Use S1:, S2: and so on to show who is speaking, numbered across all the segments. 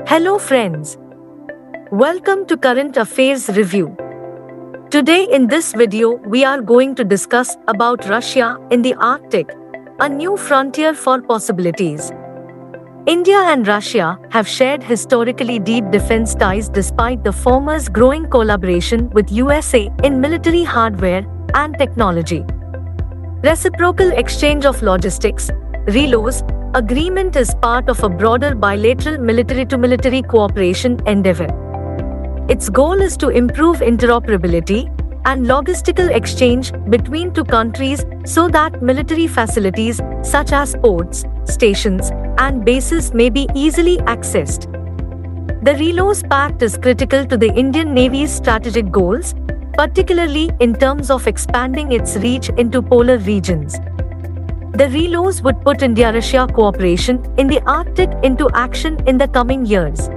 S1: Hello friends. Welcome to Current Affairs Review. Today in this video we are going to discuss about Russia in the Arctic, a new frontier for possibilities. India and Russia have shared historically deep defense ties despite the former's growing collaboration with USA in military hardware and technology. Reciprocal exchange of logistics, relos, agreement is part of a broader bilateral military-to-military cooperation endeavor. Its goal is to improve interoperability and logistical exchange between two countries so that military facilities such as ports, stations, and bases may be easily accessed. The Relos Pact is critical to the Indian Navy's strategic goals, particularly in terms of expanding its reach into polar regions. The Relos would put India-Russia cooperation in the Arctic into action in the coming years.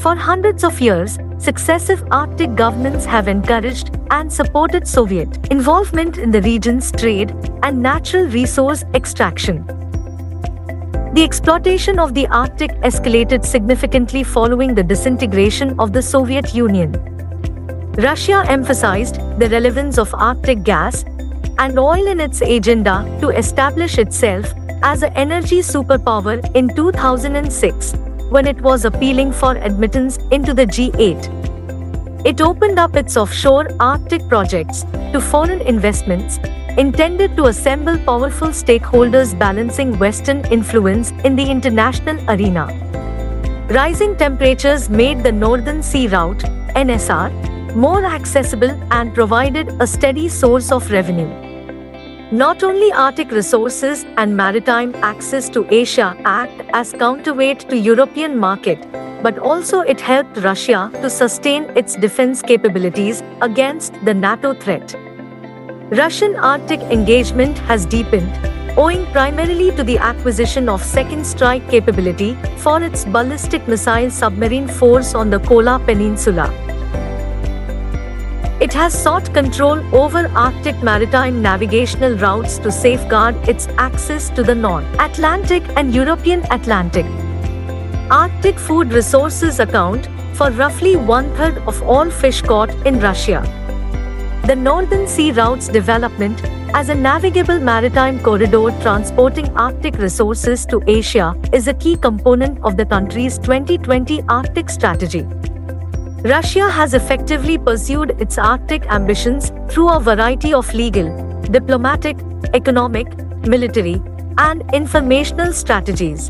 S1: For hundreds of years, successive Arctic governments have encouraged and supported Soviet involvement in the region's trade and natural resource extraction. The exploitation of the Arctic escalated significantly following the disintegration of the Soviet Union. Russia emphasized the relevance of Arctic gas and oil in its agenda to establish itself as an energy superpower in 2006, when it was appealing for admittance into the G8. It opened up its offshore Arctic projects to foreign investments, intended to assemble powerful stakeholders balancing Western influence in the international arena. Rising temperatures made the Northern Sea Route, NSR, more accessible and provided a steady source of revenue. Not only Arctic resources and maritime access to Asia act as counterweight to European market, but also it helped Russia to sustain its defense capabilities against the NATO threat. Russian Arctic engagement has deepened, owing primarily to the acquisition of second strike capability for its ballistic missile submarine force on the Kola Peninsula. It has sought control over Arctic maritime navigational routes to safeguard its access to the North Atlantic and European Atlantic. Arctic food resources account for roughly one-third of all fish caught in Russia. The Northern Sea Route's development as a navigable maritime corridor transporting Arctic resources to Asia is a key component of the country's 2020 Arctic strategy. Russia has effectively pursued its Arctic ambitions through a variety of legal, diplomatic, economic, military, and informational strategies.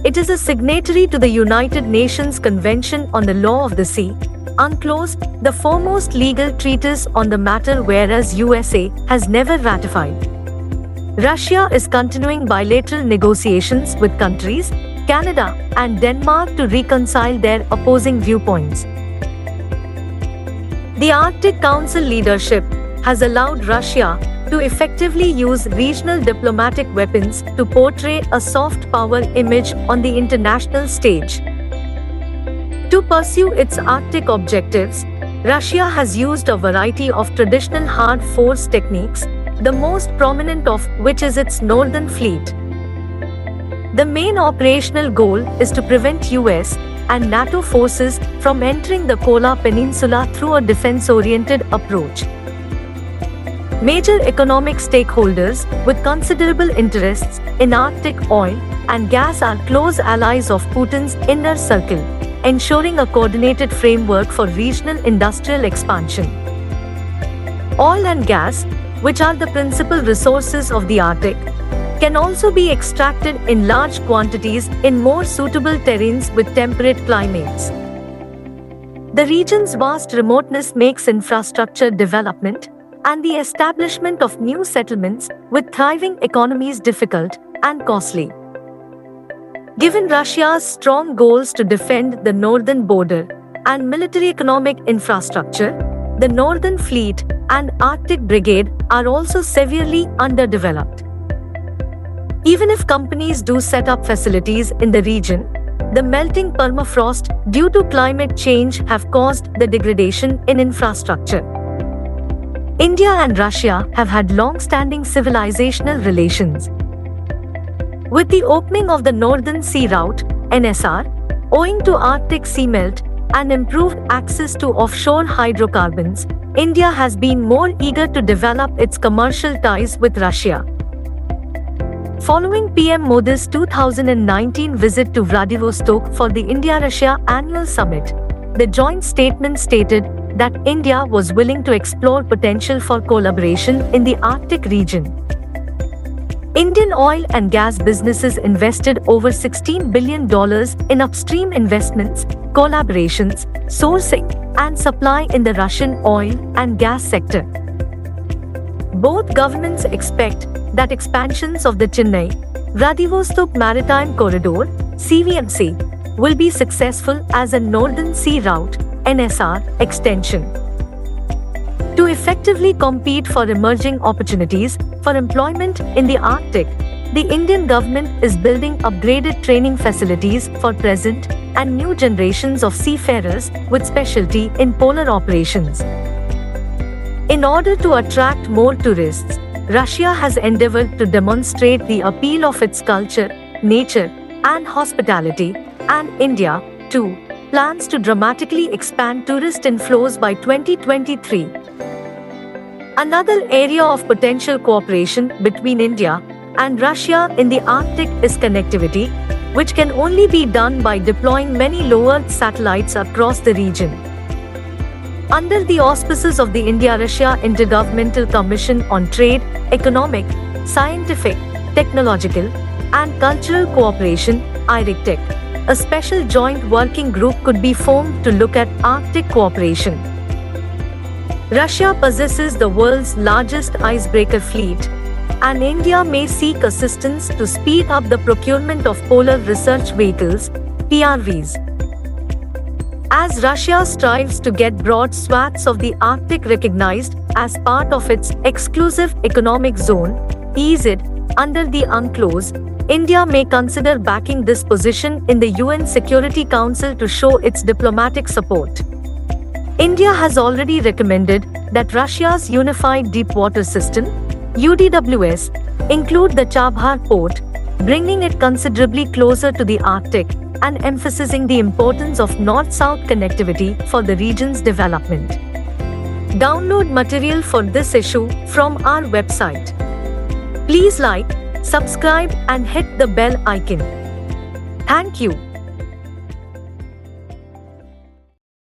S1: It is a signatory to the United Nations Convention on the Law of the Sea, UNCLOS, the foremost legal treatise on the matter, whereas USA has never ratified. Russia is continuing bilateral negotiations with countries, Canada and Denmark, to reconcile their opposing viewpoints. The Arctic Council leadership has allowed Russia to effectively use regional diplomatic weapons to portray a soft power image on the international stage. To pursue its Arctic objectives, Russia has used a variety of traditional hard force techniques, the most prominent of which is its Northern Fleet. The main operational goal is to prevent US and NATO forces from entering the Kola Peninsula through a defense-oriented approach. Major economic stakeholders with considerable interests in Arctic oil and gas are close allies of Putin's inner circle, ensuring a coordinated framework for regional industrial expansion. Oil and gas, which are the principal resources of the Arctic, can also be extracted in large quantities in more suitable terrains with temperate climates. The region's vast remoteness makes infrastructure development and the establishment of new settlements with thriving economies difficult and costly. Given Russia's strong goals to defend the northern border and military economic infrastructure, the Northern Fleet and Arctic Brigade are also severely underdeveloped. Even if companies do set up facilities in the region, the melting permafrost due to climate change have caused the degradation in infrastructure. India and Russia have had long-standing civilizational relations. With the opening of the Northern Sea Route, NSR, Owing to Arctic sea melt and improved access to offshore hydrocarbons, India has been more eager to develop its commercial ties with Russia. Following PM Modi's 2019 visit to Vladivostok for the India-Russia Annual Summit, the joint statement stated that India was willing to explore potential for collaboration in the Arctic region. Indian oil and gas businesses invested over $16 billion in upstream investments, collaborations, sourcing, and supply in the Russian oil and gas sector. Both governments expect that expansions of the Chennai-Vladivostok Maritime Corridor (CVMC) will be successful as a Northern Sea Route (NSR) extension. To effectively compete for emerging opportunities for employment in the Arctic, the Indian government is building upgraded training facilities for present and new generations of seafarers with specialty in polar operations. In order to attract more tourists, Russia has endeavored to demonstrate the appeal of its culture, nature, and hospitality, and India, too, plans to dramatically expand tourist inflows by 2023. Another area of potential cooperation between India and Russia in the Arctic is connectivity, which can only be done by deploying many low-Earth satellites across the region. Under the auspices of the India-Russia Intergovernmental Commission on Trade, Economic, Scientific, Technological, and Cultural Cooperation (IRICTEC), a special joint working group could be formed to look at Arctic cooperation. Russia possesses the world's largest icebreaker fleet, and India may seek assistance to speed up the procurement of polar research vehicles (PRVs). As Russia strives to get broad swaths of the Arctic recognized as part of its exclusive economic zone (EEZ) under the UNCLOS, India may consider backing this position in the UN Security Council to show its diplomatic support. India has already recommended that Russia's Unified Deepwater System (UDWS) include the Chabhar port, bringing it considerably closer to the Arctic and emphasizing the importance of north-south connectivity for the region's development. Download material for this issue from our website. Please like, subscribe, and hit the bell icon. Thank you.